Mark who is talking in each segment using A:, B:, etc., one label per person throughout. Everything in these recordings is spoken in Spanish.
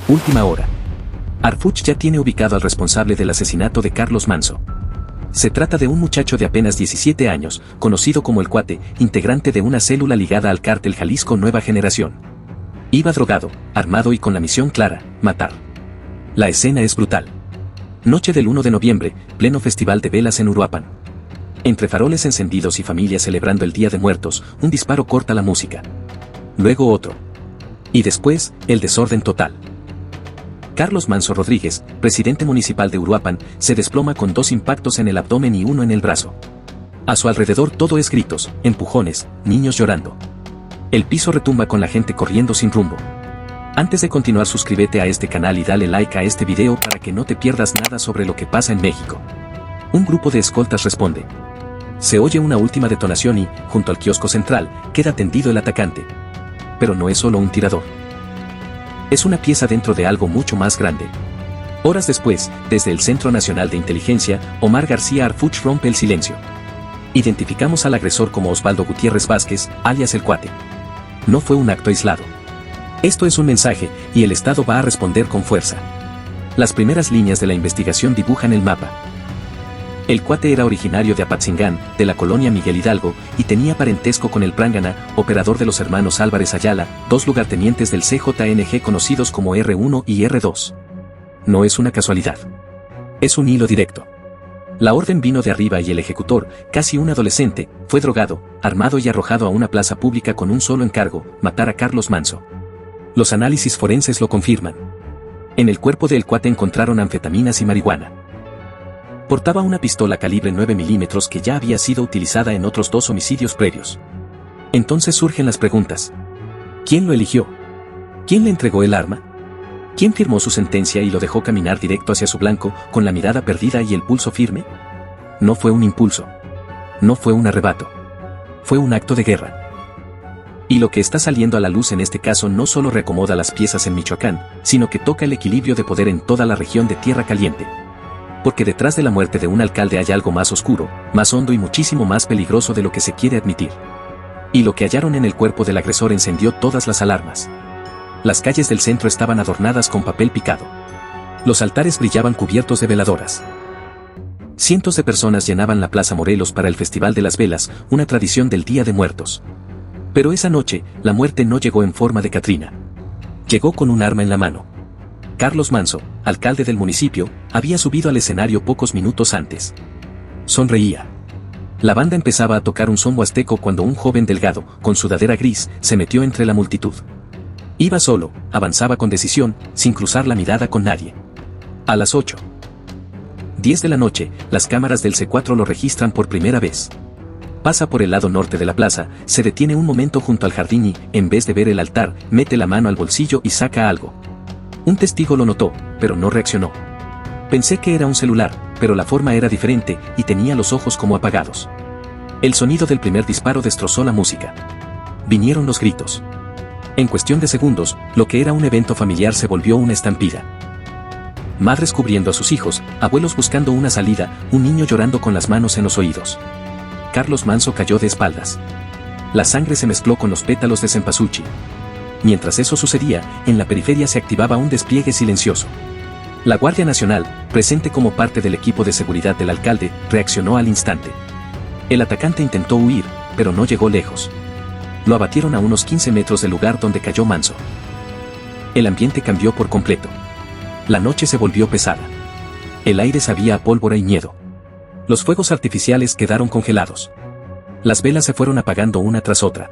A: Última hora. Harfuch ya tiene ubicado al responsable del asesinato de Carlos Manso. Se trata de un muchacho de apenas 17 años, conocido como El Cuate, integrante de una célula ligada al cártel Jalisco Nueva Generación. Iba drogado, armado y con la misión clara: matar. La escena es brutal. Noche del 1 de noviembre, pleno festival de velas en Uruapan. Entre faroles encendidos y familias celebrando el Día de Muertos, un disparo corta la música. Luego otro. Y después, el desorden total. Carlos Manso Rodríguez, presidente municipal de Uruapan, se desploma con 2 impactos en el abdomen y 1 en el brazo. A su alrededor todo es gritos, empujones, niños llorando. El piso retumba con la gente corriendo sin rumbo. Antes de continuar, suscríbete a este canal y dale like a este video para que no te pierdas nada sobre lo que pasa en México. Un grupo de escoltas responde. Se oye una última detonación y, junto al kiosco central, queda tendido el atacante. Pero no es solo un tirador. Es una pieza dentro de algo mucho más grande. Horas después, desde el Centro Nacional de Inteligencia, Omar García Harfuch rompe el silencio. Identificamos al agresor como Osvaldo Gutiérrez Vázquez, alias El Cuate. No fue un acto aislado. Esto es un mensaje, y el Estado va a responder con fuerza. Las primeras líneas de la investigación dibujan el mapa. El Cuate era originario de Apatzingán, de la colonia Miguel Hidalgo, y tenía parentesco con el Prángana, operador de los hermanos Álvarez Ayala, 2 lugartenientes del CJNG conocidos como R1 y R2. No es una casualidad. Es un hilo directo. La orden vino de arriba y el ejecutor, casi un adolescente, fue drogado, armado y arrojado a una plaza pública con un solo encargo: matar a Carlos Manso. Los análisis forenses lo confirman. En el cuerpo del Cuate encontraron anfetaminas y marihuana. Portaba una pistola calibre 9 milímetros que ya había sido utilizada en otros 2 homicidios previos. Entonces surgen las preguntas. ¿Quién lo eligió? ¿Quién le entregó el arma? ¿Quién firmó su sentencia y lo dejó caminar directo hacia su blanco, con la mirada perdida y el pulso firme? No fue un impulso. No fue un arrebato. Fue un acto de guerra. Y lo que está saliendo a la luz en este caso no solo reacomoda las piezas en Michoacán, sino que toca el equilibrio de poder en toda la región de Tierra Caliente. Porque detrás de la muerte de un alcalde hay algo más oscuro, más hondo y muchísimo más peligroso de lo que se quiere admitir. Y lo que hallaron en el cuerpo del agresor encendió todas las alarmas. Las calles del centro estaban adornadas con papel picado. Los altares brillaban cubiertos de veladoras. Cientos de personas llenaban la Plaza Morelos para el Festival de las Velas, una tradición del Día de Muertos. Pero esa noche, la muerte no llegó en forma de Catrina. Llegó con un arma en la mano. Carlos Manso, alcalde del municipio, había subido al escenario pocos minutos antes. Sonreía. La banda empezaba a tocar un son huasteco cuando un joven delgado, con sudadera gris, se metió entre la multitud. Iba solo, avanzaba con decisión, sin cruzar la mirada con nadie. A las 8:10 de la noche, las cámaras del C4 lo registran por primera vez. Pasa por el lado norte de la plaza, se detiene un momento junto al jardín y, en vez de ver el altar, mete la mano al bolsillo y saca algo. Un testigo lo notó, pero no reaccionó. Pensé que era un celular, pero la forma era diferente y tenía los ojos como apagados. El sonido del primer disparo destrozó la música. Vinieron los gritos. En cuestión de segundos, lo que era un evento familiar se volvió una estampida. Madres cubriendo a sus hijos, abuelos buscando una salida, un niño llorando con las manos en los oídos. Carlos Manso cayó de espaldas. La sangre se mezcló con los pétalos de cempasúchil. Mientras eso sucedía, en la periferia se activaba un despliegue silencioso. La Guardia Nacional, presente como parte del equipo de seguridad del alcalde, reaccionó al instante. El atacante intentó huir, pero no llegó lejos. Lo abatieron a unos 15 metros del lugar donde cayó Manso. El ambiente cambió por completo. La noche se volvió pesada. El aire sabía a pólvora y miedo. Los fuegos artificiales quedaron congelados. Las velas se fueron apagando una tras otra.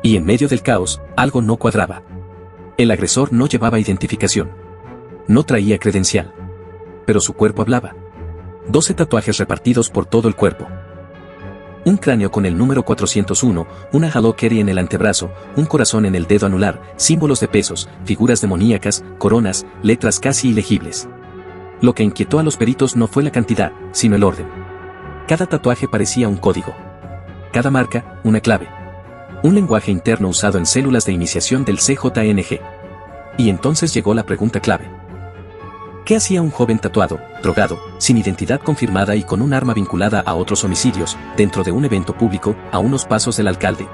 A: Y en medio del caos, algo no cuadraba. El agresor no llevaba identificación. No traía credencial. Pero su cuerpo hablaba. 12 tatuajes repartidos por todo el cuerpo. Un cráneo con el número 401, una Hello Kitty en el antebrazo, un corazón en el dedo anular, símbolos de pesos, figuras demoníacas, coronas, letras casi ilegibles. Lo que inquietó a los peritos no fue la cantidad, sino el orden. Cada tatuaje parecía un código. Cada marca, una clave. Un lenguaje interno usado en células de iniciación del CJNG. Y entonces llegó la pregunta clave. ¿Qué hacía un joven tatuado, drogado, sin identidad confirmada y con un arma vinculada a otros homicidios, dentro de un evento público, a unos pasos del alcalde?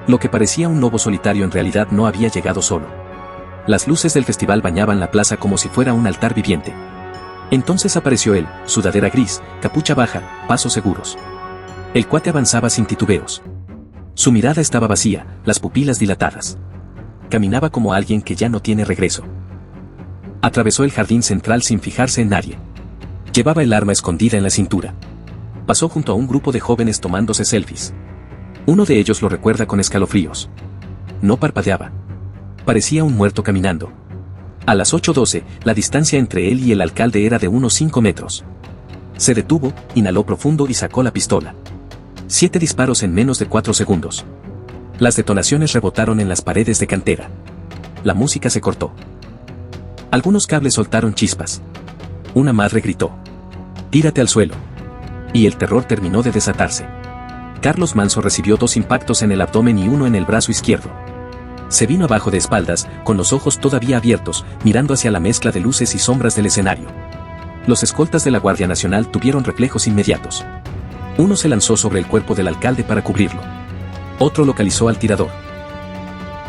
A: Lo que parecía un lobo solitario en realidad no había llegado solo. Las luces del festival bañaban la plaza como si fuera un altar viviente. Entonces apareció él, sudadera gris, capucha baja, pasos seguros. El cuate avanzaba sin titubeos. Su mirada estaba vacía, las pupilas dilatadas. Caminaba como alguien que ya no tiene regreso. Atravesó el jardín central sin fijarse en nadie. Llevaba el arma escondida en la cintura. Pasó junto a un grupo de jóvenes tomándose selfies. Uno de ellos lo recuerda con escalofríos. No parpadeaba. Parecía un muerto caminando. A las 8:12, la distancia entre él y el alcalde era de unos 5 metros. Se detuvo, inhaló profundo y sacó la pistola. 7 disparos en menos de 4 segundos. Las detonaciones rebotaron en las paredes de cantera. La música se cortó. Algunos cables soltaron chispas. Una madre gritó: «Tírate al suelo». Y el terror terminó de desatarse. Carlos Manso recibió 2 impactos en el abdomen y 1 en el brazo izquierdo. Se vino abajo de espaldas, con los ojos todavía abiertos, mirando hacia la mezcla de luces y sombras del escenario. Los escoltas de la Guardia Nacional tuvieron reflejos inmediatos. Uno se lanzó sobre el cuerpo del alcalde para cubrirlo. Otro localizó al tirador.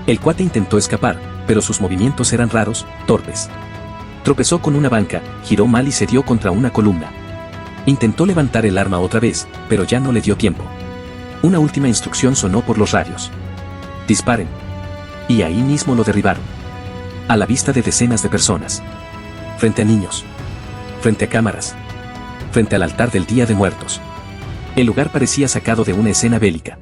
A: El cuate intentó escapar, pero sus movimientos eran raros, torpes. Tropezó con una banca, giró mal y se dio contra una columna. Intentó levantar el arma otra vez, pero ya no le dio tiempo. Una última instrucción sonó por los radios: «Disparen». Y ahí mismo lo derribaron. A la vista de decenas de personas. Frente a niños. Frente a cámaras. Frente al altar del Día de Muertos. El lugar parecía sacado de una escena bélica.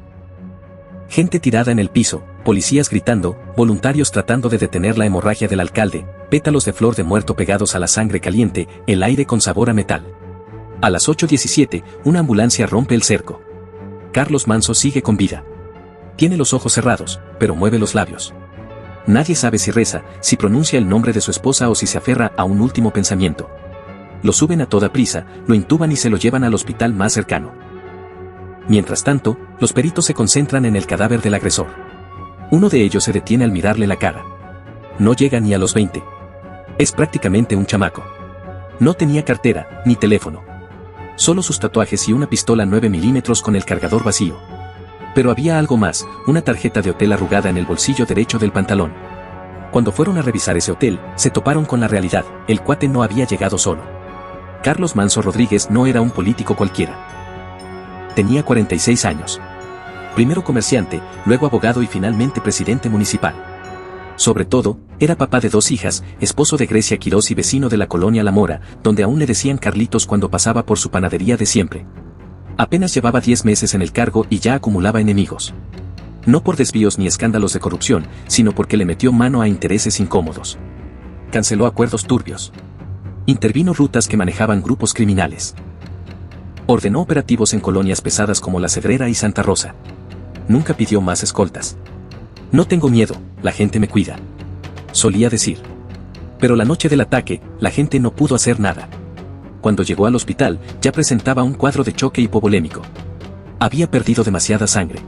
A: Gente tirada en el piso, policías gritando, voluntarios tratando de detener la hemorragia del alcalde, pétalos de flor de muerto pegados a la sangre caliente, el aire con sabor a metal. A las 8:17, una ambulancia rompe el cerco. Carlos Manso sigue con vida. Tiene los ojos cerrados, pero mueve los labios. Nadie sabe si reza, si pronuncia el nombre de su esposa o si se aferra a un último pensamiento. Lo suben a toda prisa, lo intuban y se lo llevan al hospital más cercano. Mientras tanto, los peritos se concentran en el cadáver del agresor. Uno de ellos se detiene al mirarle la cara. No llega ni a los 20. Es prácticamente un chamaco. No tenía cartera, ni teléfono. Solo sus tatuajes y una pistola 9 milímetros con el cargador vacío. Pero había algo más, una tarjeta de hotel arrugada en el bolsillo derecho del pantalón. Cuando fueron a revisar ese hotel, se toparon con la realidad: el cuate no había llegado solo. Carlos Manso Rodríguez no era un político cualquiera. Tenía 46 años. Primero comerciante, luego abogado y finalmente presidente municipal. Sobre todo, era papá de 2 hijas, esposo de Grecia Quirós y vecino de la colonia La Mora, donde aún le decían Carlitos cuando pasaba por su panadería de siempre. Apenas llevaba 10 meses en el cargo y ya acumulaba enemigos. No por desvíos ni escándalos de corrupción, sino porque le metió mano a intereses incómodos. Canceló acuerdos turbios. Intervino rutas que manejaban grupos criminales. Ordenó operativos en colonias pesadas como La Cedrera y Santa Rosa. Nunca pidió más escoltas. «No tengo miedo, la gente me cuida», solía decir. Pero la noche del ataque, la gente no pudo hacer nada. Cuando llegó al hospital, ya presentaba un cuadro de choque hipovolémico. Había perdido demasiada sangre.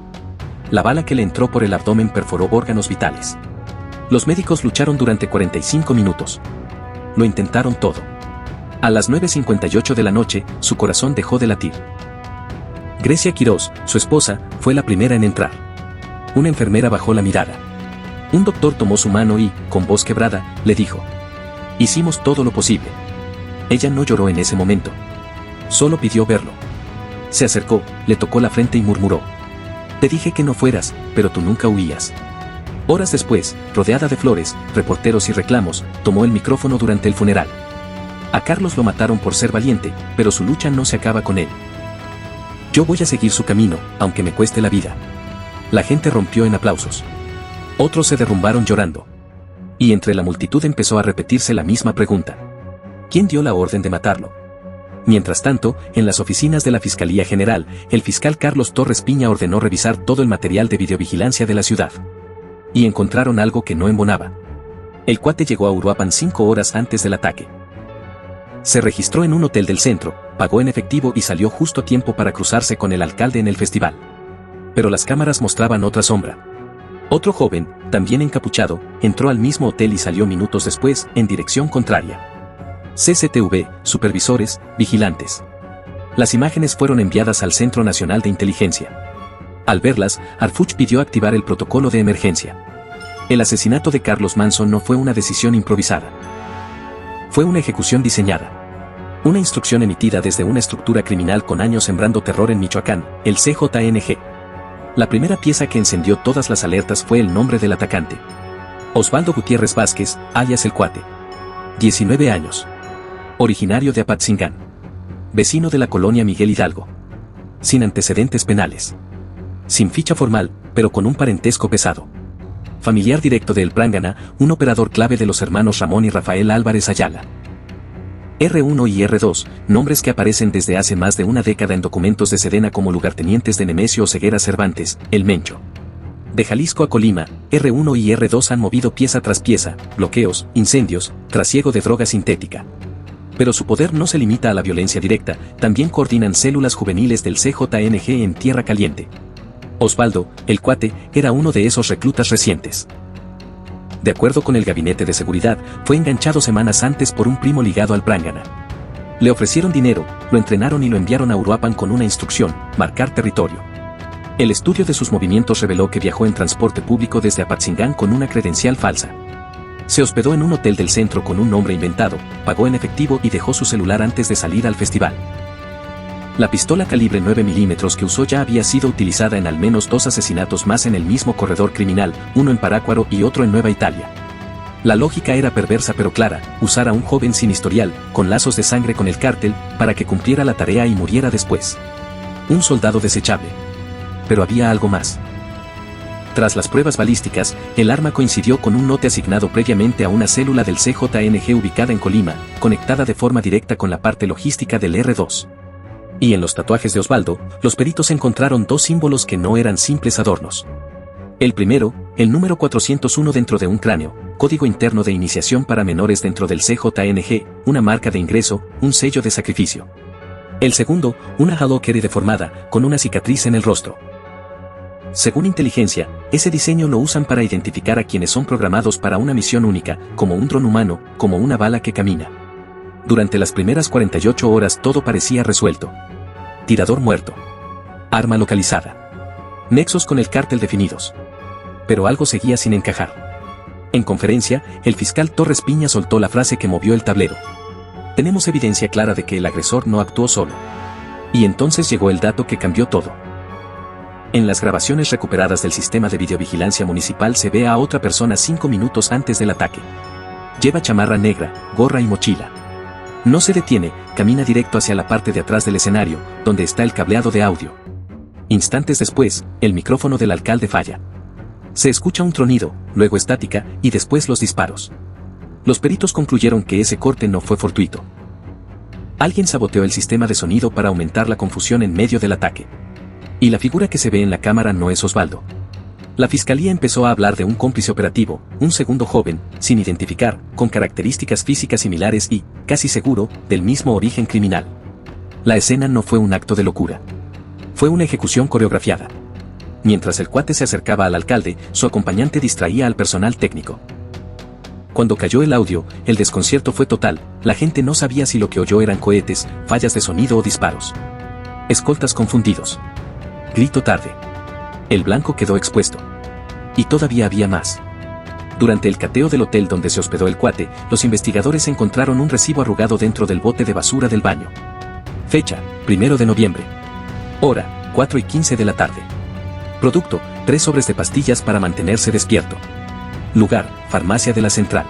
A: La bala que le entró por el abdomen perforó órganos vitales. Los médicos lucharon durante 45 minutos. Lo intentaron todo. A las 9:58 de la noche, su corazón dejó de latir. Grecia Quirós, su esposa, fue la primera en entrar. Una enfermera bajó la mirada. Un doctor tomó su mano y, con voz quebrada, le dijo: «Hicimos todo lo posible». Ella no lloró en ese momento. Solo pidió verlo. Se acercó, le tocó la frente y murmuró: «Te dije que no fueras, pero tú nunca huías». Horas después, rodeada de flores, reporteros y reclamos, tomó el micrófono durante el funeral. A Carlos lo mataron por ser valiente, pero su lucha no se acaba con él. «Yo voy a seguir su camino, aunque me cueste la vida». La gente rompió en aplausos. Otros se derrumbaron llorando. Y entre la multitud empezó a repetirse la misma pregunta: ¿quién dio la orden de matarlo? Mientras tanto, en las oficinas de la Fiscalía General, el fiscal Carlos Torres Piña ordenó revisar todo el material de videovigilancia de la ciudad. Y encontraron algo que no embonaba. El cuate llegó a Uruapan 5 horas antes del ataque. Se registró en un hotel del centro, pagó en efectivo y salió justo a tiempo para cruzarse con el alcalde en el festival. Pero las cámaras mostraban otra sombra. Otro joven, también encapuchado, entró al mismo hotel y salió minutos después, en dirección contraria. CCTV, supervisores, vigilantes. Las imágenes fueron enviadas al Centro Nacional de Inteligencia. Al verlas, Arfuch pidió activar el protocolo de emergencia. El asesinato de Carlos Manso no fue una decisión improvisada. Fue una ejecución diseñada. Una instrucción emitida desde una estructura criminal con años sembrando terror en Michoacán, el CJNG. La primera pieza que encendió todas las alertas fue el nombre del atacante. Osvaldo Gutiérrez Vázquez, alias El Cuate. 19 años. Originario de Apatzingán. Vecino de la colonia Miguel Hidalgo. Sin antecedentes penales. Sin ficha formal, pero con un parentesco pesado. Familiar directo de El Prangana, un operador clave de los hermanos Ramón y Rafael Álvarez Ayala. R1 y R2, nombres que aparecen desde hace más de una década en documentos de Sedena como lugartenientes de Nemesio Oseguera Cervantes, el Mencho. De Jalisco a Colima, R1 y R2 han movido pieza tras pieza, bloqueos, incendios, trasiego de droga sintética. Pero su poder no se limita a la violencia directa, también coordinan células juveniles del CJNG en Tierra Caliente. Osvaldo, El Cuate, era uno de esos reclutas recientes. De acuerdo con el gabinete de seguridad, fue enganchado semanas antes por un primo ligado al Prangana. Le ofrecieron dinero, lo entrenaron y lo enviaron a Uruapan con una instrucción: marcar territorio. El estudio de sus movimientos reveló que viajó en transporte público desde Apatzingán con una credencial falsa. Se hospedó en un hotel del centro con un nombre inventado, pagó en efectivo y dejó su celular antes de salir al festival. La pistola calibre 9 milímetros que usó ya había sido utilizada en al menos 2 asesinatos más en el mismo corredor criminal, uno en Parácuaro y otro en Nueva Italia. La lógica era perversa pero clara: usar a un joven sin historial, con lazos de sangre con el cártel, para que cumpliera la tarea y muriera después. Un soldado desechable. Pero había algo más. Tras las pruebas balísticas, el arma coincidió con un lote asignado previamente a una célula del CJNG ubicada en Colima, conectada de forma directa con la parte logística del R2. Y en los tatuajes de Osvaldo, los peritos encontraron 2 símbolos que no eran simples adornos. El primero, el número 401 dentro de un cráneo, código interno de iniciación para menores dentro del CJNG, una marca de ingreso, un sello de sacrificio. El segundo, una Halokery deformada, con una cicatriz en el rostro. Según inteligencia, ese diseño lo usan para identificar a quienes son programados para una misión única, como un dron humano, como una bala que camina. Durante las primeras 48 horas todo parecía resuelto. Tirador muerto. Arma localizada. Nexos con el cártel definidos. Pero algo seguía sin encajar. En conferencia, el fiscal Torres Piña soltó la frase que movió el tablero. Tenemos evidencia clara de que el agresor no actuó solo. Y entonces llegó el dato que cambió todo. En las grabaciones recuperadas del sistema de videovigilancia municipal se ve a otra persona 5 minutos antes del ataque. Lleva chamarra negra, gorra y mochila. No se detiene, camina directo hacia la parte de atrás del escenario, donde está el cableado de audio. Instantes después, el micrófono del alcalde falla. Se escucha un tronido, luego estática, y después los disparos. Los peritos concluyeron que ese corte no fue fortuito. Alguien saboteó el sistema de sonido para aumentar la confusión en medio del ataque. Y la figura que se ve en la cámara no es Osvaldo. La fiscalía empezó a hablar de un cómplice operativo, un segundo joven, sin identificar, con características físicas similares y, casi seguro, del mismo origen criminal. La escena no fue un acto de locura. Fue una ejecución coreografiada. Mientras el cuate se acercaba al alcalde, su acompañante distraía al personal técnico. Cuando cayó el audio, el desconcierto fue total, la gente no sabía si lo que oyó eran cohetes, fallas de sonido o disparos. Escoltas confundidos. Grito tarde. El blanco quedó expuesto. Y todavía había más. Durante el cateo del hotel donde se hospedó el cuate, los investigadores encontraron un recibo arrugado dentro del bote de basura del baño. Fecha, 1 de noviembre. Hora, 4:15 de la tarde. Producto, 3 sobres de pastillas para mantenerse despierto. Lugar, farmacia de la Central.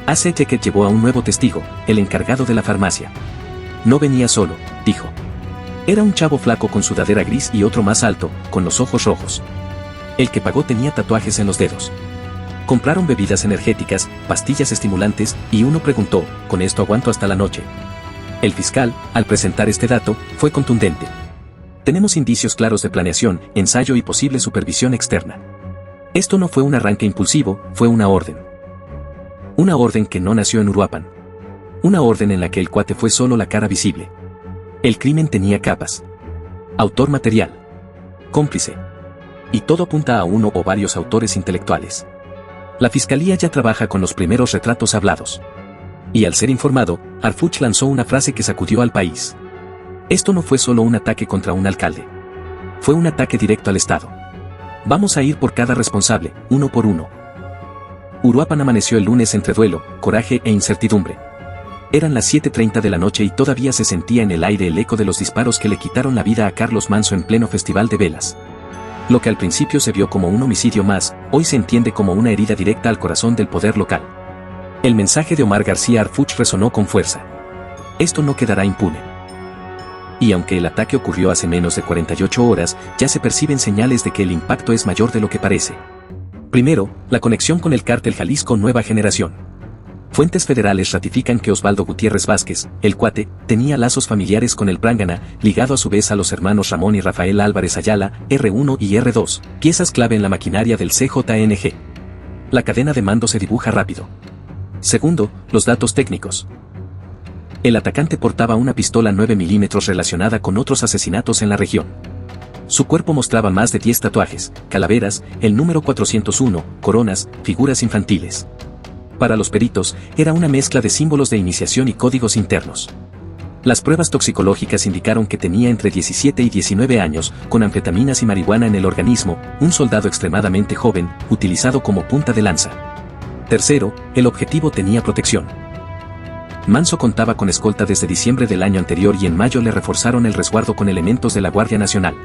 A: AC Checker llevó a un nuevo testigo, el encargado de la farmacia. No venía solo, dijo. Era un chavo flaco con sudadera gris y otro más alto, con los ojos rojos. El que pagó tenía tatuajes en los dedos. Compraron bebidas energéticas, pastillas estimulantes, y uno preguntó, ¿con esto aguanto hasta la noche? El fiscal, al presentar este dato, fue contundente. Tenemos indicios claros de planeación, ensayo y posible supervisión externa. Esto no fue un arranque impulsivo, fue una orden. Una orden que no nació en Uruapan. Una orden en la que el cuate fue solo la cara visible. El crimen tenía capas. Autor material. Cómplice. Y todo apunta a uno o varios autores intelectuales. La fiscalía ya trabaja con los primeros retratos hablados. Y al ser informado, Arfuch lanzó una frase que sacudió al país. Esto no fue solo un ataque contra un alcalde. Fue un ataque directo al Estado. Vamos a ir por cada responsable, uno por uno. Uruapan amaneció el lunes entre duelo, coraje e incertidumbre. Eran las 7:30 de la noche y todavía se sentía en el aire el eco de los disparos que le quitaron la vida a Carlos Manso en pleno festival de velas. Lo que al principio se vio como un homicidio más, hoy se entiende como una herida directa al corazón del poder local. El mensaje de Omar García Harfuch resonó con fuerza. Esto no quedará impune. Y aunque el ataque ocurrió hace menos de 48 horas, ya se perciben señales de que el impacto es mayor de lo que parece. Primero, la conexión con el cártel Jalisco Nueva Generación. Fuentes federales ratifican que Osvaldo Gutiérrez Vázquez, el Cuate, tenía lazos familiares con el Prangana, ligado a su vez a los hermanos Ramón y Rafael Álvarez Ayala, R1 y R2, piezas clave en la maquinaria del CJNG. La cadena de mando se dibuja rápido. Segundo, los datos técnicos. El atacante portaba una pistola 9 milímetros relacionada con otros asesinatos en la región. Su cuerpo mostraba más de 10 tatuajes, calaveras, el número 401, coronas, figuras infantiles. Para los peritos, era una mezcla de símbolos de iniciación y códigos internos. Las pruebas toxicológicas indicaron que tenía entre 17 y 19 años, con anfetaminas y marihuana en el organismo, un soldado extremadamente joven, utilizado como punta de lanza. Tercero, el objetivo tenía protección. Manso contaba con escolta desde diciembre del año anterior y en mayo le reforzaron el resguardo con elementos de la Guardia Nacional.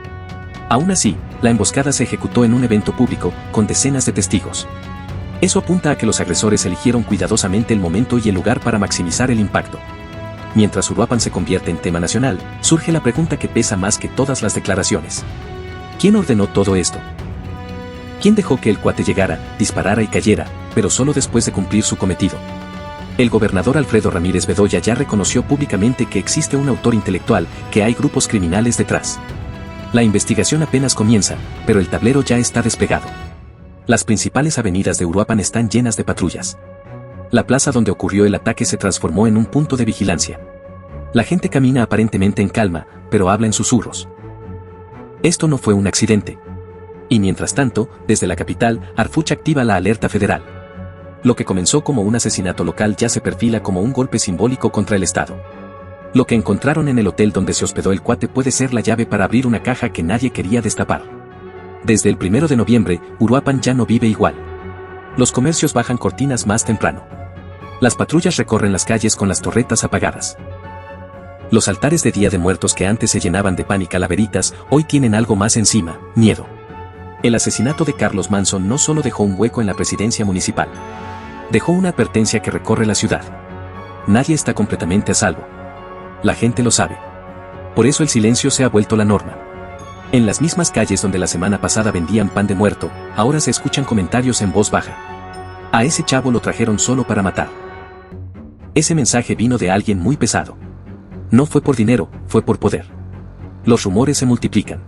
A: Aún así, la emboscada se ejecutó en un evento público, con decenas de testigos. Eso apunta a que los agresores eligieron cuidadosamente el momento y el lugar para maximizar el impacto. Mientras Uruapan se convierte en tema nacional, surge la pregunta que pesa más que todas las declaraciones. ¿Quién ordenó todo esto? ¿Quién dejó que el Cuate llegara, disparara y cayera, pero solo después de cumplir su cometido? El gobernador Alfredo Ramírez Bedoya ya reconoció públicamente que existe un autor intelectual, que hay grupos criminales detrás. La investigación apenas comienza, pero el tablero ya está desplegado. Las principales avenidas de Uruapan están llenas de patrullas. La plaza donde ocurrió el ataque se transformó en un punto de vigilancia. La gente camina aparentemente en calma, pero habla en susurros. Esto no fue un accidente. Y mientras tanto, desde la capital, Harfuch activa la alerta federal. Lo que comenzó como un asesinato local ya se perfila como un golpe simbólico contra el Estado. Lo que encontraron en el hotel donde se hospedó el Cuate puede ser la llave para abrir una caja que nadie quería destapar. Desde el 1 de noviembre, Uruapan ya no vive igual. Los comercios bajan cortinas más temprano. Las patrullas recorren las calles con las torretas apagadas. Los altares de Día de Muertos que antes se llenaban de pan y calaveritas, hoy tienen algo más encima, miedo. El asesinato de Carlos Manso no solo dejó un hueco en la presidencia municipal. Dejó una advertencia que recorre la ciudad. Nadie está completamente a salvo. La gente lo sabe. Por eso el silencio se ha vuelto la norma. En las mismas calles donde la semana pasada vendían pan de muerto, ahora se escuchan comentarios en voz baja. A ese chavo lo trajeron solo para matar. Ese mensaje vino de alguien muy pesado. No fue por dinero, fue por poder. Los rumores se multiplican.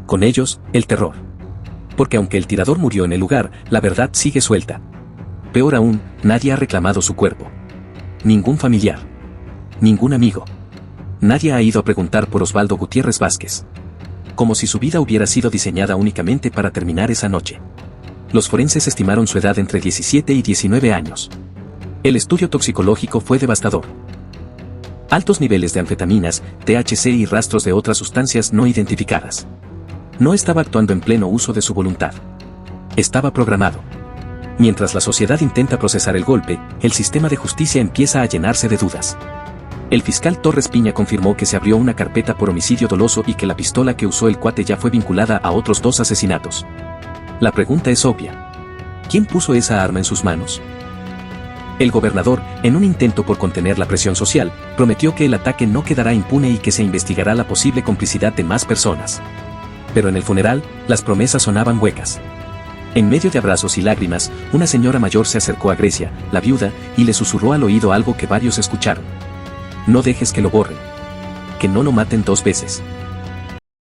A: Con ellos, el terror. Porque aunque el tirador murió en el lugar, la verdad sigue suelta. Peor aún, nadie ha reclamado su cuerpo. Ningún familiar. Ningún amigo. Nadie ha ido a preguntar por Osvaldo Gutiérrez Vázquez. Como si su vida hubiera sido diseñada únicamente para terminar esa noche. Los forenses estimaron su edad entre 17 y 19 años. El estudio toxicológico fue devastador. Altos niveles de anfetaminas, THC y rastros de otras sustancias no identificadas. No estaba actuando en pleno uso de su voluntad. Estaba programado. Mientras la sociedad intenta procesar el golpe, el sistema de justicia empieza a llenarse de dudas. El fiscal Torres Piña confirmó que se abrió una carpeta por homicidio doloso y que la pistola que usó el Cuate ya fue vinculada a otros 2 asesinatos. La pregunta es obvia. ¿Quién puso esa arma en sus manos? El gobernador, en un intento por contener la presión social, prometió que el ataque no quedará impune y que se investigará la posible complicidad de más personas. Pero en el funeral, las promesas sonaban huecas. En medio de abrazos y lágrimas, una señora mayor se acercó a Grecia, la viuda, y le susurró al oído algo que varios escucharon. No dejes que lo borren. Que no lo maten 2 veces.